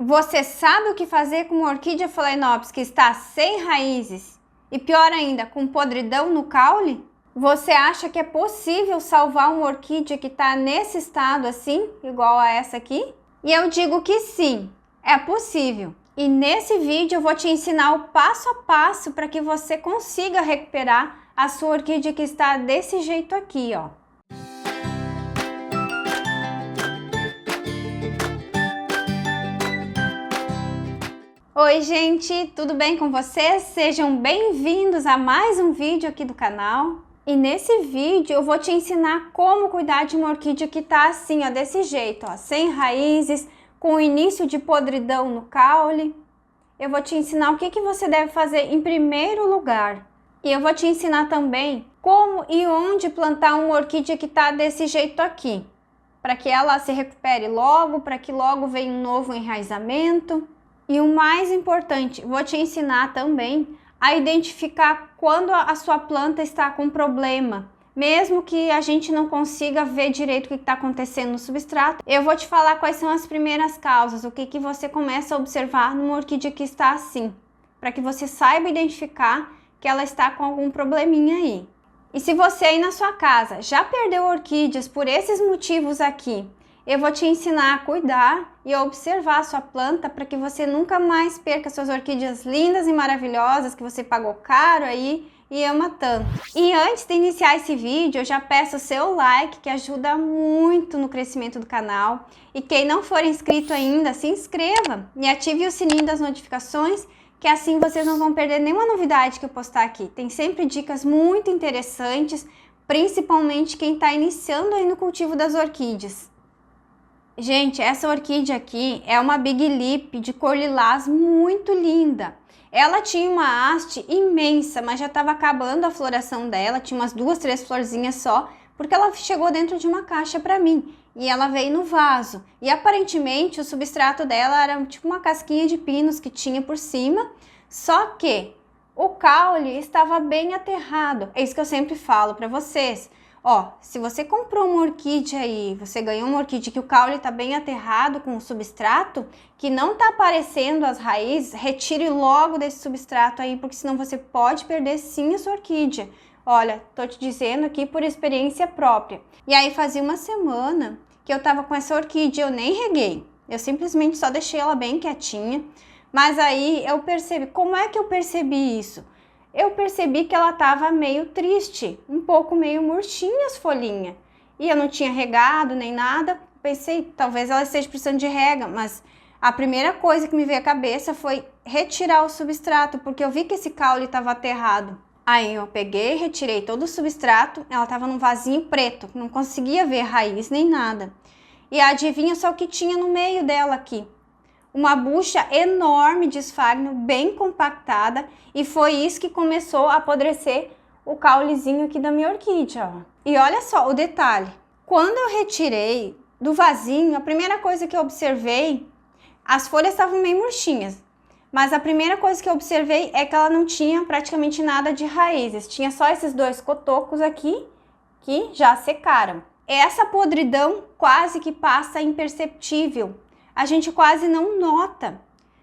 Você sabe o que fazer com uma orquídea phalaenopsis que está sem raízes? E pior ainda, com podridão no caule? Você acha que é possível salvar uma orquídea que está nesse estado assim, igual a essa aqui? E eu digo que sim, é possível. E nesse vídeo eu vou te ensinar o passo a passo para que você consiga recuperar a sua orquídea que está desse jeito aqui, ó. Oi gente, tudo bem com vocês? Sejam bem-vindos a mais um vídeo aqui do canal. E nesse vídeo eu vou te ensinar como cuidar de uma orquídea que tá assim, ó, desse jeito, ó, sem raízes, com o início de podridão no caule. Eu vou te ensinar o que você deve fazer em primeiro lugar. E eu vou te ensinar também como e onde plantar uma orquídea que tá desse jeito aqui, para que ela se recupere logo, para que logo venha um novo enraizamento. E o mais importante, vou te ensinar também a identificar quando a sua planta está com problema. Mesmo que a gente não consiga ver direito o que está acontecendo no substrato, eu vou te falar quais são as primeiras causas, o que você começa a observar numa orquídea que está assim, para que você saiba identificar que ela está com algum probleminha aí. E se você aí na sua casa já perdeu orquídeas por esses motivos aqui, eu vou te ensinar a cuidar e a observar a sua planta para que você nunca mais perca suas orquídeas lindas e maravilhosas que você pagou caro aí e ama tanto. E antes de iniciar esse vídeo, eu já peço o seu like, que ajuda muito no crescimento do canal. E quem não for inscrito ainda, se inscreva e ative o sininho das notificações, que assim vocês não vão perder nenhuma novidade que eu postar aqui. Tem sempre dicas muito interessantes, principalmente quem está iniciando aí no cultivo das orquídeas. Gente, essa orquídea aqui é uma Big Lip de cor lilás muito linda. Ela tinha uma haste imensa, mas já estava acabando a floração dela, tinha umas 2, 3 florzinhas só, porque ela chegou dentro de uma caixa para mim e ela veio no vaso. E aparentemente o substrato dela era tipo uma casquinha de pinos que tinha por cima, só que o caule estava bem aterrado. É isso que eu sempre falo para vocês. Ó, se você comprou uma orquídea aí, você ganhou uma orquídea que o caule tá bem aterrado com o substrato, que não tá aparecendo as raízes, retire logo desse substrato aí, porque senão você pode perder sim a sua orquídea. Olha, tô te dizendo aqui por experiência própria. E aí fazia uma semana que eu tava com essa orquídea, eu nem reguei, eu simplesmente só deixei ela bem quietinha. Mas aí eu percebi, como é que eu percebi isso? Eu percebi que ela estava meio triste, um pouco meio murchinha as folhinhas. E eu não tinha regado nem nada, pensei, talvez ela esteja precisando de rega, mas a primeira coisa que me veio à cabeça foi retirar o substrato, porque eu vi que esse caule estava aterrado. Aí eu peguei, retirei todo o substrato, ela estava num vasinho preto, não conseguia ver raiz nem nada. E adivinha só o que tinha no meio dela aqui? Uma bucha enorme de esfagno, bem compactada, e foi isso que começou a apodrecer o caulezinho aqui da minha orquídea, ó. E olha só o detalhe, quando eu retirei do vasinho, a primeira coisa que eu observei, as folhas estavam meio murchinhas, mas a primeira coisa que eu observei é que ela não tinha praticamente nada de raízes, tinha só esses 2 cotocos aqui que já secaram. Essa podridão quase que passa imperceptível, a gente quase não nota.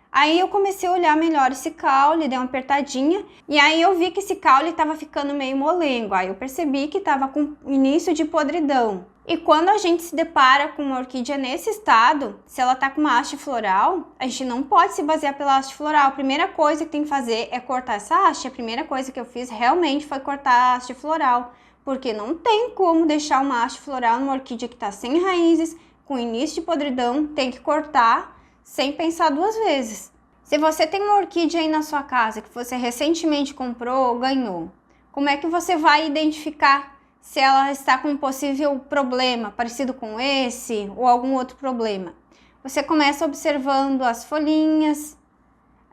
Aí eu comecei a olhar melhor esse caule, dei uma apertadinha, e aí eu vi que esse caule estava ficando meio molengo. Aí eu percebi que estava com início de podridão. E quando a gente se depara com uma orquídea nesse estado, se ela está com uma haste floral, a gente não pode se basear pela haste floral. A primeira coisa que tem que fazer é cortar essa haste. A primeira coisa que eu fiz realmente foi cortar a haste floral, porque não tem como deixar uma haste floral numa orquídea que está sem raízes, com início de podridão, tem que cortar sem pensar 2 vezes. Se você tem uma orquídea aí na sua casa que você recentemente comprou ou ganhou, como é que você vai identificar se ela está com um possível problema parecido com esse ou algum outro problema? Você começa observando as folhinhas,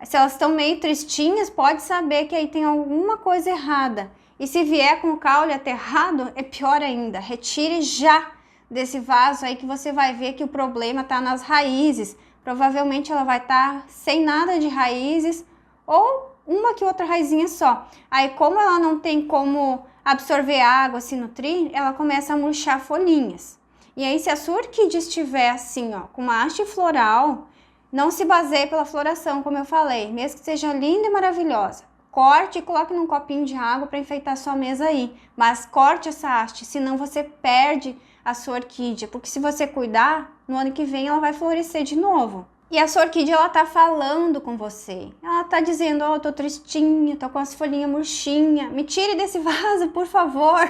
se elas estão meio tristinhas, pode saber que aí tem alguma coisa errada. E se vier com o caule aterrado, é pior ainda, retire já desse vaso aí que você vai ver que o problema está nas raízes. Provavelmente ela vai estar sem nada de raízes ou uma que outra raizinha só. Aí como ela não tem como absorver água, se nutrir, ela começa a murchar folhinhas. E aí se a sua orquídea estiver assim, ó, com uma haste floral, Não se baseie pela floração, como eu falei, mesmo que seja linda e maravilhosa. Corte e coloque num copinho de água para enfeitar sua mesa aí. Mas corte essa haste, senão você perde a sua orquídea. Porque se você cuidar, no ano que vem ela vai florescer de novo. E a sua orquídea, ela tá falando com você. Ela tá dizendo, ó, eu tô tristinha, tô com as folhinhas murchinhas. Me tire desse vaso, por favor.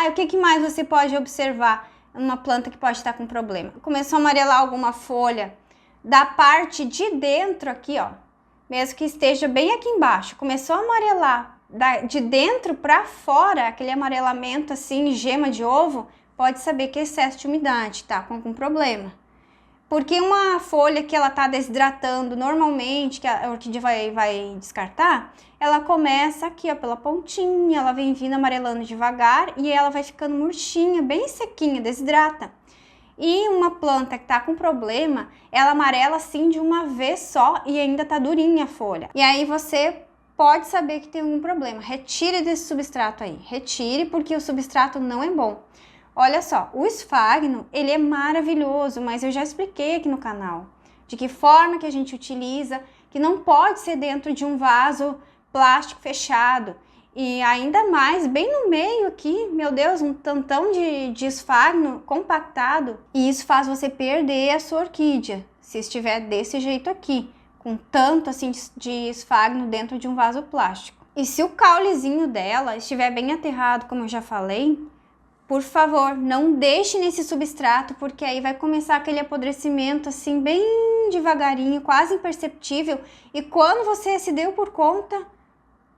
O que mais você pode observar numa planta que pode estar com problema? Começou a amarelar alguma folha da parte de dentro aqui, ó. Mesmo que esteja bem aqui embaixo, começou a amarelar de dentro para fora, aquele amarelamento assim, gema de ovo, pode saber que é excesso de umidade, tá com algum problema. Porque uma folha que ela tá desidratando normalmente, que a orquídea vai descartar, ela começa aqui, ó, pela pontinha, ela vem vindo amarelando devagar e ela vai ficando murchinha, bem sequinha, desidrata. E uma planta que tá com problema, ela amarela assim de uma vez só e ainda tá durinha a folha. E aí você pode saber que tem algum problema. Retire desse substrato aí, retire, porque o substrato não é bom. Olha só, o esfagno, ele é maravilhoso, mas eu já expliquei aqui no canal de que forma que a gente utiliza, que não pode ser dentro de um vaso plástico fechado. E ainda mais, bem no meio aqui, meu Deus, um tantão de esfagno compactado. E isso faz você perder a sua orquídea, se estiver desse jeito aqui, com tanto assim de esfagno dentro de um vaso plástico. E se o caulezinho dela estiver bem aterrado, como eu já falei, por favor, não deixe nesse substrato, porque aí vai começar aquele apodrecimento assim, bem devagarinho, quase imperceptível. E quando você se deu por conta,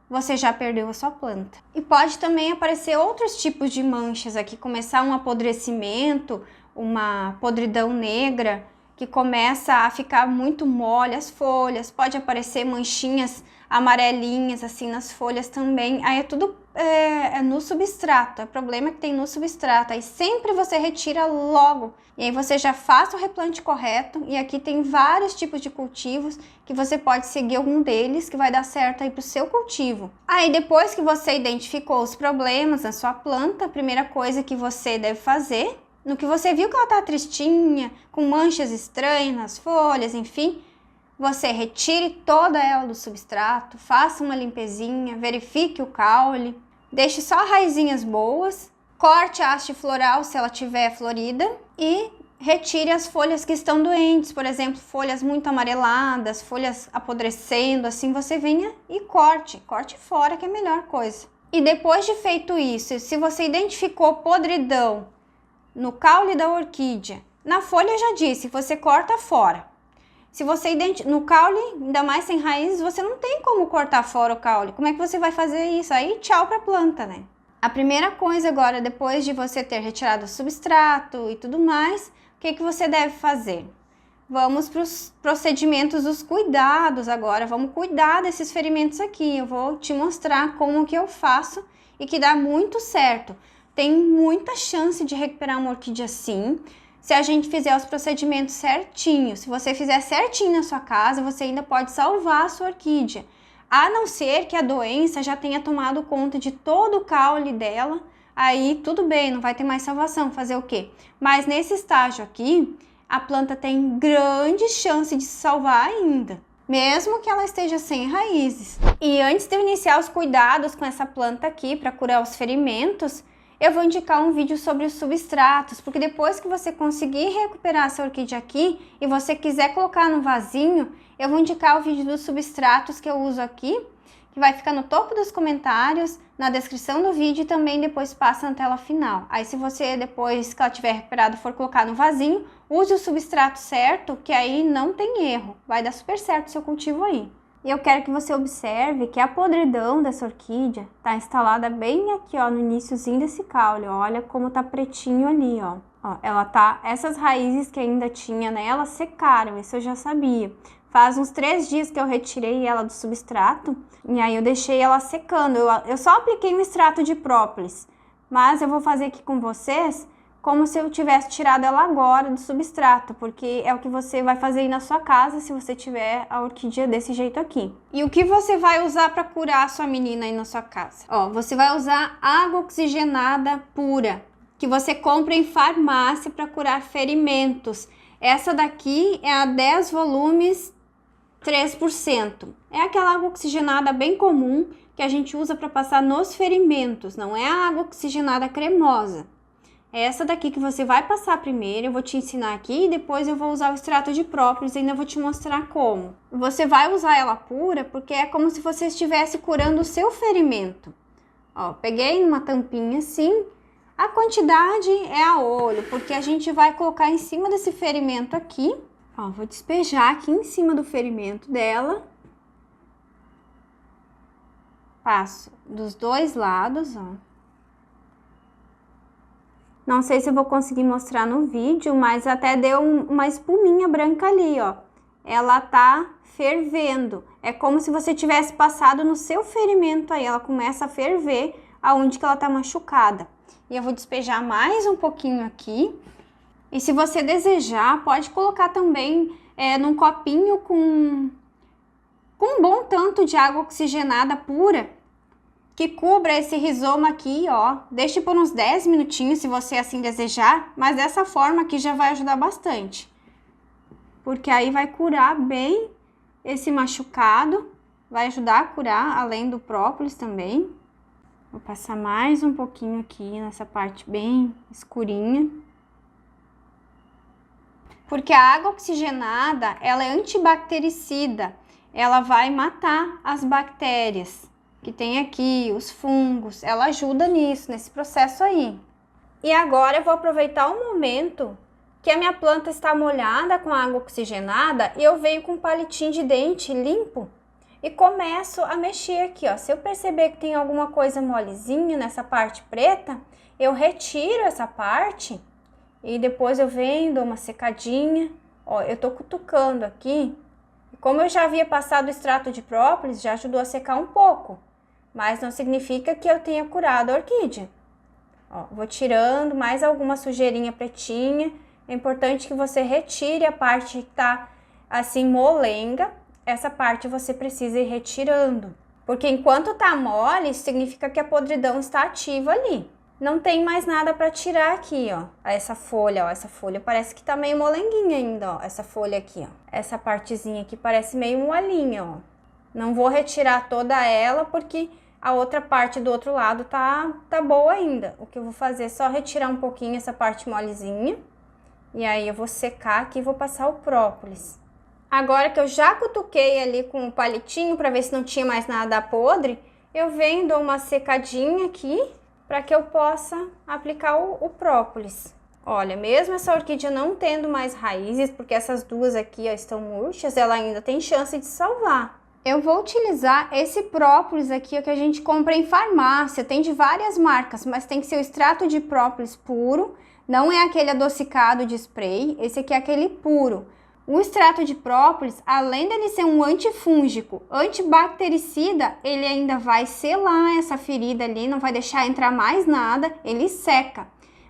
você já perdeu a sua planta. E pode também aparecer outros tipos de manchas aqui, começar um apodrecimento, uma podridão negra, que começa a ficar muito mole as folhas, pode aparecer manchinhas amarelinhas assim nas folhas também. Aí é tudo no substrato, é problema que tem no substrato. Aí sempre você retira logo, e aí você já faça o replante correto. E aqui tem vários tipos de cultivos que você pode seguir algum deles que vai dar certo aí pro seu cultivo. Aí depois que você identificou os problemas na sua planta, a primeira coisa que você deve fazer, no que você viu que ela tá tristinha, com manchas estranhas nas folhas, enfim, você retire toda ela do substrato, faça uma limpezinha, verifique o caule, deixe só raizinhas boas, corte a haste floral se ela tiver florida e retire as folhas que estão doentes, por exemplo, folhas muito amareladas, folhas apodrecendo, assim você venha e corte fora, que é a melhor coisa. E depois de feito isso, se você identificou podridão no caule da orquídea, na folha eu já disse, você corta fora. Se você no caule, ainda mais sem raízes, você não tem como cortar fora o caule. Como é que você vai fazer isso? Aí tchau para a planta, né? A primeira coisa agora, depois de você ter retirado o substrato e tudo mais, o que você deve fazer? Vamos para os procedimentos dos cuidados agora. Vamos cuidar desses ferimentos aqui. Eu vou te mostrar como que eu faço e que dá muito certo. Tem muita chance de recuperar uma orquídea assim, se a gente fizer os procedimentos certinho. Se você fizer certinho na sua casa, você ainda pode salvar a sua orquídea. A não ser que a doença já tenha tomado conta de todo o caule dela, aí tudo bem, não vai ter mais salvação, fazer o quê? Mas nesse estágio aqui, a planta tem grande chance de se salvar ainda, mesmo que ela esteja sem raízes. E antes de eu iniciar os cuidados com essa planta aqui para curar os ferimentos, eu vou indicar um vídeo sobre os substratos, porque depois que você conseguir recuperar essa orquídea aqui e você quiser colocar no vasinho, eu vou indicar o vídeo dos substratos que eu uso aqui, que vai ficar no topo dos comentários, na descrição do vídeo e também depois passa na tela final. Aí se você, depois que ela tiver recuperado, for colocar no vasinho, use o substrato certo, que aí não tem erro, vai dar super certo o seu cultivo aí. E eu quero que você observe que a podridão dessa orquídea está instalada bem aqui, ó, no iniciozinho desse caule. Olha como tá pretinho ali, ó. Ela tá, essas raízes que ainda tinha nela secaram, isso eu já sabia. Faz uns 3 dias que eu retirei ela do substrato e aí eu deixei ela secando. Eu só apliquei um extrato de própolis, mas eu vou fazer aqui com vocês como se eu tivesse tirado ela agora do substrato, porque é o que você vai fazer aí na sua casa se você tiver a orquídea desse jeito aqui. E o que você vai usar para curar a sua menina aí na sua casa? Ó, você vai usar água oxigenada pura, que você compra em farmácia para curar ferimentos. Essa daqui é a 10 volumes 3%. É aquela água oxigenada bem comum que a gente usa para passar nos ferimentos, não é a água oxigenada cremosa. É essa daqui que você vai passar primeiro, eu vou te ensinar aqui e depois eu vou usar o extrato de própolis e ainda vou te mostrar como. Você vai usar ela pura porque é como se você estivesse curando o seu ferimento. Ó, peguei uma tampinha assim, a quantidade é a olho, porque a gente vai colocar em cima desse ferimento aqui. Ó, vou despejar aqui em cima do ferimento dela. Passo dos dois lados, ó. Não sei se eu vou conseguir mostrar no vídeo, mas até deu uma espuminha branca ali, ó. Ela tá fervendo. É como se você tivesse passado no seu ferimento aí. Ela começa a ferver aonde que ela tá machucada. E eu vou despejar mais um pouquinho aqui. E se você desejar, pode colocar também num copinho com um bom tanto de água oxigenada pura, que cubra esse rizoma aqui, ó. Deixe por uns 10 minutinhos, se você assim desejar, mas dessa forma aqui já vai ajudar bastante. Porque aí vai curar bem esse machucado, vai ajudar a curar, além do própolis também. Vou passar mais um pouquinho aqui nessa parte bem escurinha. Porque a água oxigenada, ela é antibactericida, ela vai matar as bactérias que tem aqui, os fungos, ela ajuda nisso, nesse processo aí. E agora eu vou aproveitar o momento que a minha planta está molhada com água oxigenada e eu venho com um palitinho de dente limpo e começo a mexer aqui, ó. Se eu perceber que tem alguma coisa molezinha nessa parte preta, eu retiro essa parte e depois eu venho, dou uma secadinha. Ó, eu tô cutucando aqui. E como eu já havia passado o extrato de própolis, já ajudou a secar um pouco. Mas não significa que eu tenha curado a orquídea. Ó, vou tirando mais alguma sujeirinha pretinha. É importante que você retire a parte que tá assim molenga. Essa parte você precisa ir retirando. Porque enquanto tá mole, isso significa que a podridão está ativa ali. Não tem mais nada para tirar aqui, ó. Essa folha, ó. Essa folha parece que tá meio molenguinha ainda, ó. Essa folha aqui, ó. Essa partezinha aqui parece meio molinha, ó. Não vou retirar toda ela porque a outra parte do outro lado tá boa ainda. O que eu vou fazer é só retirar um pouquinho essa parte molezinha. E aí eu vou secar aqui e vou passar o própolis. Agora que eu já cutuquei ali com o palitinho para ver se não tinha mais nada podre, eu venho, dou uma secadinha aqui para que eu possa aplicar o própolis. Olha, mesmo essa orquídea não tendo mais raízes, porque essas duas aqui ó, estão murchas, ela ainda tem chance de salvar. Eu vou utilizar esse própolis aqui ó, que a gente compra em farmácia, tem de várias marcas, mas tem que ser o extrato de própolis puro, não é aquele adocicado de spray, esse aqui é aquele puro. O extrato de própolis, além dele ser um antifúngico, antibactericida, ele ainda vai selar essa ferida ali, não vai deixar entrar mais nada, ele seca.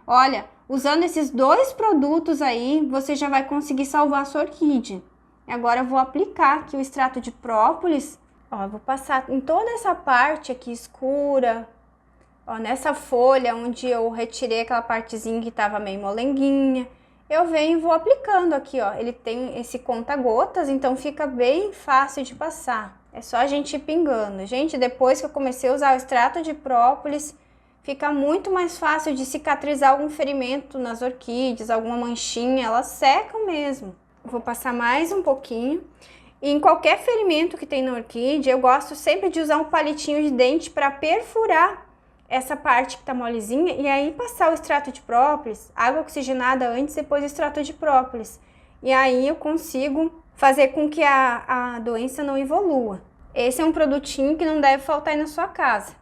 Olha, usando esses dois produtos aí, você já vai conseguir salvar a sua orquídea. Agora eu vou aplicar aqui o extrato de própolis, ó, eu vou passar em toda essa parte aqui escura, ó, nessa folha onde eu retirei aquela partezinha que tava meio molenguinha. Eu venho e vou aplicando aqui, ó. Ele tem esse conta-gotas, então fica bem fácil de passar. É só a gente ir pingando. Gente, depois que eu comecei a usar o extrato de própolis, fica muito mais fácil de cicatrizar algum ferimento nas orquídeas, alguma manchinha, elas secam mesmo. Vou passar mais um pouquinho. E em qualquer ferimento que tem na orquídea, eu gosto sempre de usar um palitinho de dente para perfurar essa parte que tá molezinha e aí passar o extrato de própolis, água oxigenada antes, depois o extrato de própolis. E aí eu consigo fazer com que a doença não evolua. Esse é um produtinho que não deve faltar aí na sua casa.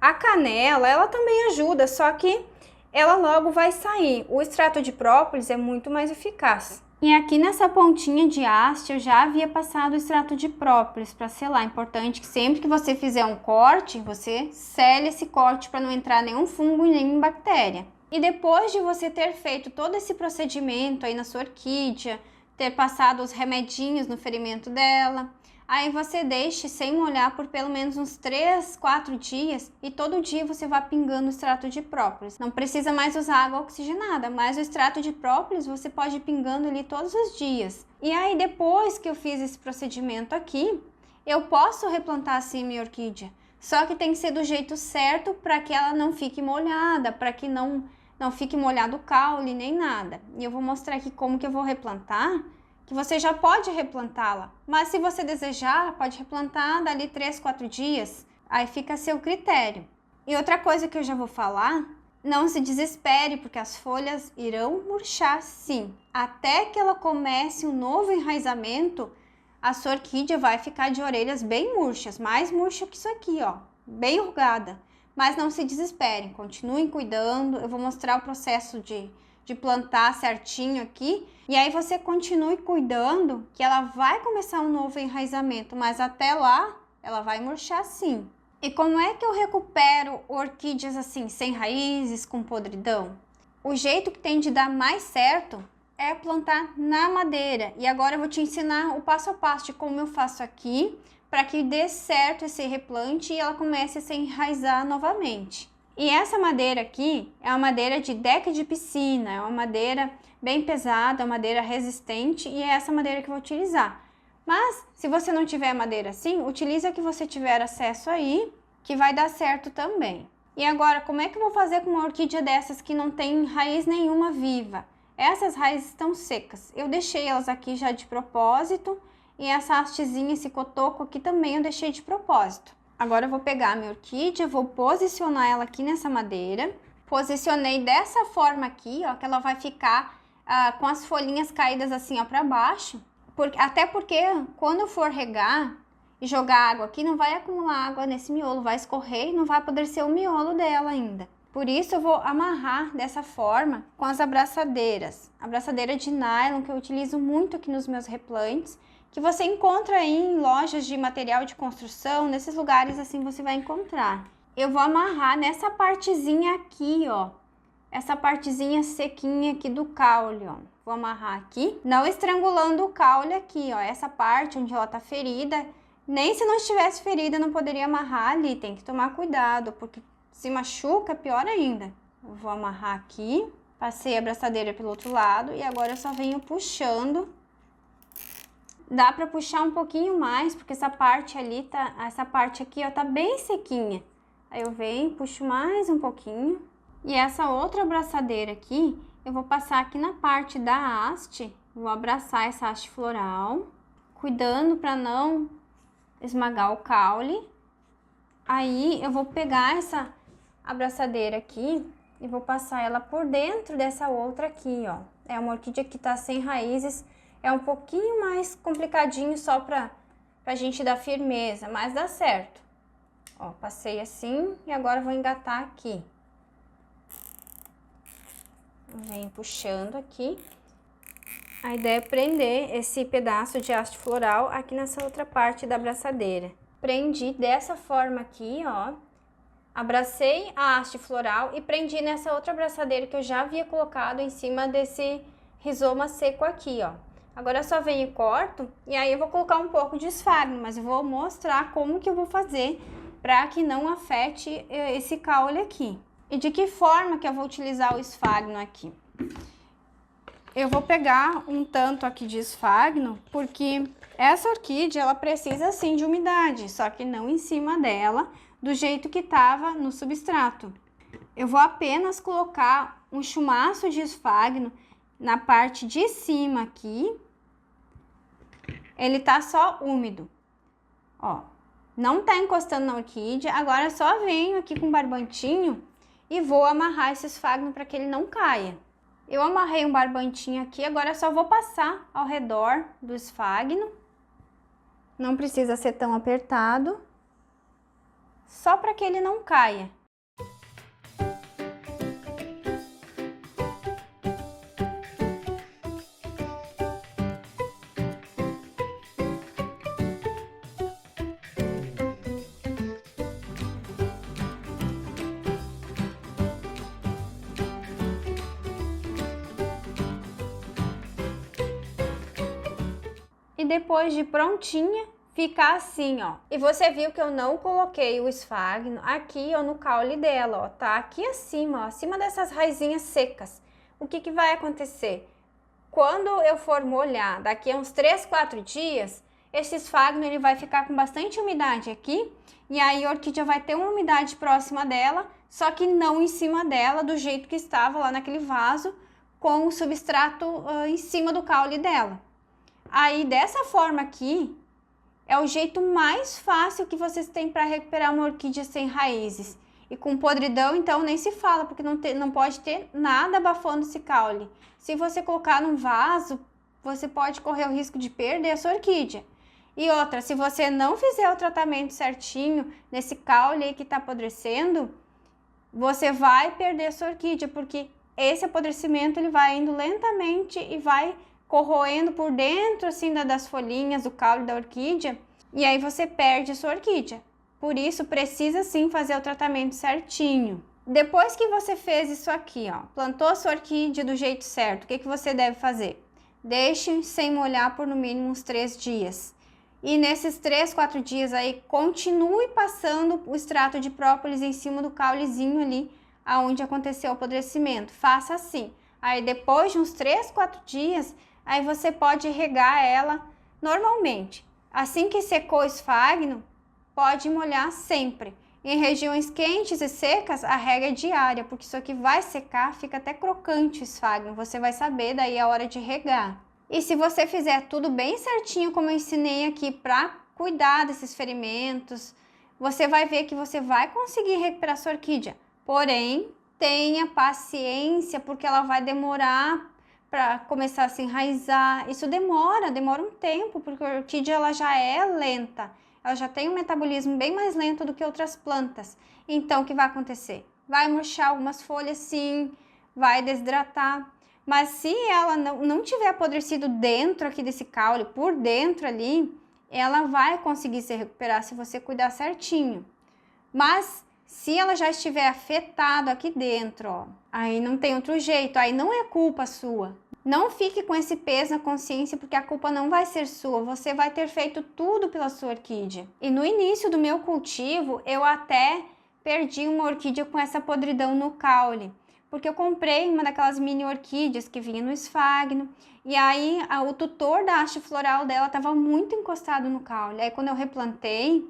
A canela, ela também ajuda, só que ela logo vai sair. O extrato de própolis é muito mais eficaz. E aqui nessa pontinha de haste eu já havia passado o extrato de própolis para selar. Importante que sempre que você fizer um corte, você sele esse corte para não entrar nenhum fungo e nenhuma bactéria. E depois de você ter feito todo esse procedimento aí na sua orquídea, ter passado os remedinhos no ferimento dela, Aí você deixe sem molhar por pelo menos uns 3, 4 dias e todo dia você vai pingando o extrato de própolis. Não precisa mais usar água oxigenada, mas o extrato de própolis você pode ir pingando ali todos os dias. E aí depois que eu fiz esse procedimento aqui, eu posso replantar assim minha orquídea. Só que tem que ser do jeito certo para que ela não fique molhada, para que não fique molhado o caule nem nada. E eu vou mostrar aqui como que eu vou replantar, que você já pode replantá-la. Mas se você desejar, pode replantar dali 3, 4 dias. Aí fica a seu critério. E outra coisa que eu já vou falar, não se desespere, porque as folhas irão murchar sim. Até que ela comece um novo enraizamento, a sua orquídea vai ficar de orelhas bem murchas, mais murcha que isso aqui, ó, bem rugada. Mas não se desesperem, continuem cuidando, eu vou mostrar o processo de plantar certinho aqui. E aí você continue cuidando, que ela vai começar um novo enraizamento, mas até lá, ela vai murchar sim. E como é que eu recupero orquídeas assim, sem raízes, com podridão? O jeito que tem de dar mais certo é plantar na madeira. E agora eu vou te ensinar o passo a passo de como eu faço aqui, para que dê certo esse replante e ela comece a se enraizar novamente. E essa madeira aqui é uma madeira de deck de piscina, é uma madeira bem pesada, uma madeira resistente, e é essa madeira que eu vou utilizar. Mas se você não tiver madeira assim, utilize a que você tiver acesso aí, que vai dar certo também. E agora, como é que eu vou fazer com uma orquídea dessas que não tem raiz nenhuma viva? Essas raízes estão secas. Eu deixei elas aqui já de propósito, e essa hastezinha, esse cotoco aqui também eu deixei de propósito. Agora eu vou pegar a minha orquídea, vou posicionar ela aqui nessa madeira. Posicionei dessa forma aqui, ó, que ela vai ficar com as folhinhas caídas assim, ó, para baixo. Até porque quando eu for regar e jogar água aqui, não vai acumular água nesse miolo, vai escorrer e não vai apodrecer o miolo dela ainda. Por isso eu vou amarrar dessa forma com as abraçadeiras. Abraçadeira de nylon que eu utilizo muito aqui nos meus replantes, que você encontra aí em lojas de material de construção, nesses lugares assim você vai encontrar. Eu vou amarrar nessa partezinha aqui, ó. Essa partezinha sequinha aqui do caule, ó. Vou amarrar aqui, não estrangulando o caule aqui, ó. Essa parte onde ela tá ferida, nem se não estivesse ferida não poderia amarrar ali, tem que tomar cuidado, porque se machuca, pior ainda. Eu vou amarrar aqui, passei a abraçadeira pelo outro lado e agora eu só venho puxando. Dá pra puxar um pouquinho mais, porque essa parte ali tá, essa parte aqui, ó, tá bem sequinha. Aí eu venho, puxo mais um pouquinho. E essa outra abraçadeira aqui, eu vou passar aqui na parte da haste, vou abraçar essa haste floral, cuidando para não esmagar o caule. Aí eu vou pegar essa abraçadeira aqui e vou passar ela por dentro dessa outra aqui, ó. É uma orquídea que tá sem raízes, é um pouquinho mais complicadinho só pra gente dar firmeza, mas dá certo. Ó, passei assim e agora vou engatar aqui. Venho puxando aqui. A ideia é prender esse pedaço de haste floral aqui nessa outra parte da abraçadeira. Prendi dessa forma aqui, ó. Abracei a haste floral e prendi nessa outra abraçadeira que eu já havia colocado em cima desse rizoma seco aqui, ó. Agora eu só venho e corto, e aí eu vou colocar um pouco de esfagno, mas eu vou mostrar como que eu vou fazer para que não afete esse caule aqui. E de que forma que eu vou utilizar o esfagno aqui? Eu vou pegar um tanto aqui de esfagno, porque essa orquídea, ela precisa sim de umidade, só que não em cima dela, do jeito que estava no substrato. Eu vou apenas colocar um chumaço de esfagno na parte de cima aqui. Ele tá só úmido, ó, não tá encostando na orquídea. Agora eu só venho aqui com um barbantinho e vou amarrar esse esfagno para que ele não caia. Eu amarrei um barbantinho aqui, agora eu só vou passar ao redor do esfagno. Não precisa ser tão apertado, só para que ele não caia. E depois de prontinha, ficar assim, ó. E você viu que eu não coloquei o esfagno aqui, ó, no caule dela, ó, tá aqui acima, ó, acima dessas raizinhas secas. O que que vai acontecer? Quando eu for molhar daqui a uns 3, 4 dias, esse esfagno ele vai ficar com bastante umidade aqui, e aí a orquídea vai ter uma umidade próxima dela, só que não em cima dela, do jeito que estava lá naquele vaso, com o substrato em cima do caule dela. Aí dessa forma aqui, é o jeito mais fácil que vocês têm para recuperar uma orquídea sem raízes. E com podridão, então, nem se fala, porque não pode ter nada abafando esse caule. Se você colocar num vaso, você pode correr o risco de perder a sua orquídea. E outra, se você não fizer o tratamento certinho nesse caule aí que está apodrecendo, você vai perder a sua orquídea, porque esse apodrecimento ele vai indo lentamente e vai corroendo por dentro assim das folhinhas, do caule da orquídea, e aí você perde a sua orquídea. Por isso, precisa sim fazer o tratamento certinho. Depois que você fez isso aqui, ó, plantou a sua orquídea do jeito certo, o que que você deve fazer? Deixe sem molhar por no mínimo uns 3 dias. E nesses 3, 4 dias aí, continue passando o extrato de própolis em cima do caulezinho ali, aonde aconteceu o apodrecimento. Faça assim. Aí depois de uns 3, 4 dias, aí você pode regar ela normalmente. Assim que secou o esfagno, pode molhar sempre. Em regiões quentes e secas, a rega é diária, porque isso aqui vai secar, fica até crocante o esfagno. Você vai saber daí a hora de regar. E se você fizer tudo bem certinho, como eu ensinei aqui, para cuidar desses ferimentos, você vai ver que você vai conseguir recuperar sua orquídea. Porém, tenha paciência, porque ela vai demorar para começar a se enraizar. Isso demora um tempo, porque a orquídea ela já é lenta. Ela já tem um metabolismo bem mais lento do que outras plantas. Então, o que vai acontecer? Vai murchar algumas folhas, sim, vai desidratar. Mas se ela não tiver apodrecido dentro aqui desse caule, por dentro ali, ela vai conseguir se recuperar se você cuidar certinho. Mas se ela já estiver afetado aqui dentro, ó, aí não tem outro jeito, aí não é culpa sua. Não fique com esse peso na consciência, porque a culpa não vai ser sua, você vai ter feito tudo pela sua orquídea. E no início do meu cultivo, eu até perdi uma orquídea com essa podridão no caule, porque eu comprei uma daquelas mini orquídeas que vinha no esfagno, e aí o tutor da haste floral dela estava muito encostado no caule. Aí quando eu replantei,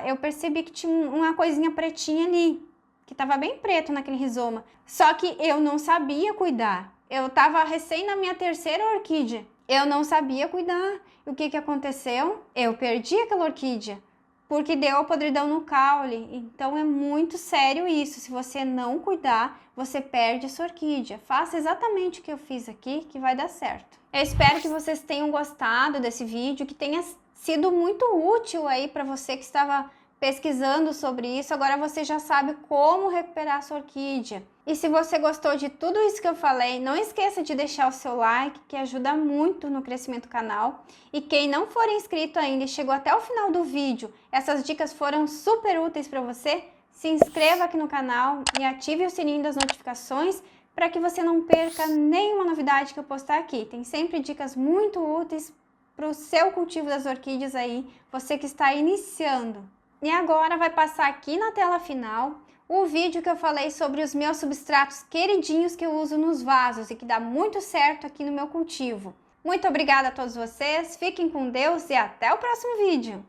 eu percebi que tinha uma coisinha pretinha ali, que estava bem preto naquele rizoma. Só que eu não sabia cuidar. Eu estava recém na minha 3ª orquídea. Eu não sabia cuidar. E o que que aconteceu? Eu perdi aquela orquídea, porque deu a podridão no caule. Então é muito sério isso. Se você não cuidar, você perde a sua orquídea. Faça exatamente o que eu fiz aqui, que vai dar certo. Eu espero que vocês tenham gostado desse vídeo, que tenha sido muito útil aí para você que estava pesquisando sobre isso. Agora você já sabe como recuperar a sua orquídea. E se você gostou de tudo isso que eu falei, não esqueça de deixar o seu like, que ajuda muito no crescimento do canal. E quem não for inscrito ainda e chegou até o final do vídeo, essas dicas foram super úteis para você, se inscreva aqui no canal e ative o sininho das notificações para que você não perca nenhuma novidade que eu postar aqui. Tem sempre dicas muito úteis para o seu cultivo das orquídeas aí, você que está iniciando. E agora vai passar aqui na tela final o vídeo que eu falei sobre os meus substratos queridinhos que eu uso nos vasos e que dá muito certo aqui no meu cultivo. Muito obrigada a todos vocês, fiquem com Deus e até o próximo vídeo!